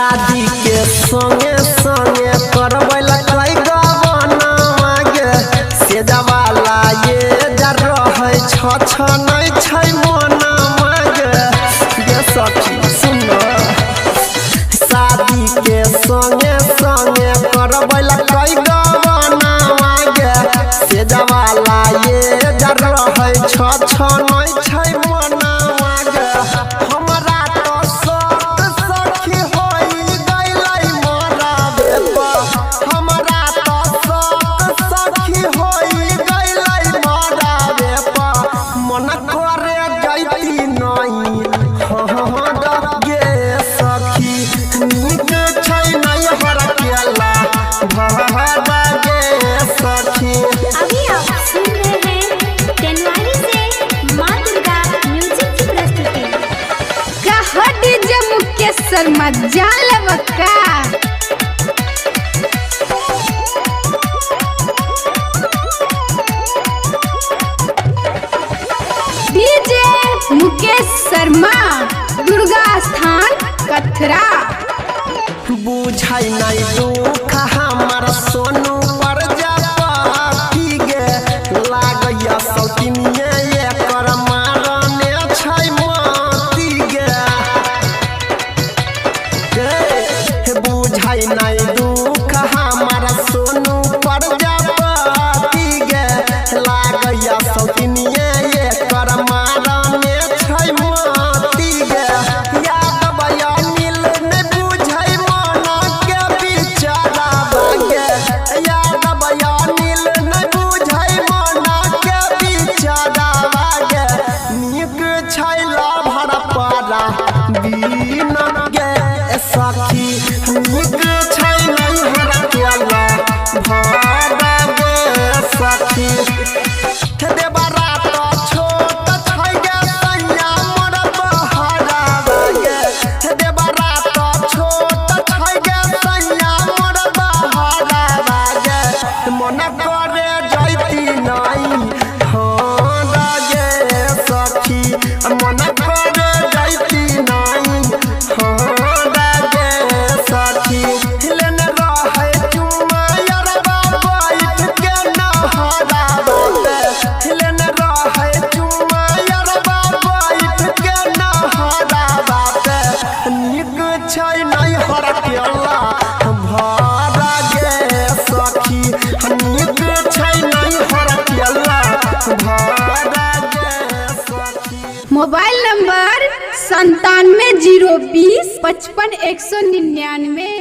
शादी के संगे संगे करवैला कई गवनावा गे से जवाला ये जर रहे छ नहीं छै मनावा गे सखी सुन शादी के संगे संगे करवैला कई गवनावा गे से जवाला ये जर रहे छ नहीं छै मनावा गे हमरा तो सब सखी होई गइलै मोरा बेपा हमरा तो सब सखी होई गइलै मोरा बेपा मन करे जैती नहीं गे सखी नीक छै नहीं हर केला भवा गे सखी। अभी आप सुन रहे हैं टेनवारी से मां दुर्गा म्यूजिक की प्रस्तुति। डीजे मुकेश शर्मा जान बक्का डीजे मुकेश शर्मा दुर्गा स्थान कथरा बुझाई नहीं दुख हमार सोनू पर जाती गे लागैया सौतिनिए एकर मारने छै माती गे बुझाई नहीं दुख हमार सोनू पर जाती गे लागैया सौतिनिए एकर मारने छै माती गे याद बया नील ने बुझाई मना के बिचारा बागे याद बया नील ने बुझाई मना के बिचारा बागे नीक छैला भर पारा बीना गे सखी नीक छै नहीं हर केला भाड़ा गे सखी देवरा तो छोट छै गे सैया मोर बहारा गे देवरा तो छोट छै गे सैया मोर बहारा गे मन करे जैती नहीं गे सखी मन करे जैती नहीं गे सखी हिलन रहे चुम्मा यारबा बैठ के नहरा हिलन रहे चुम्मा यारबा बैठ के नहरा नीक छै नहीं हर केला भाड़ा गे सखी नीक छै नहीं हर केला भाड़ा गे सखी। Mobile number 97 020 55 199।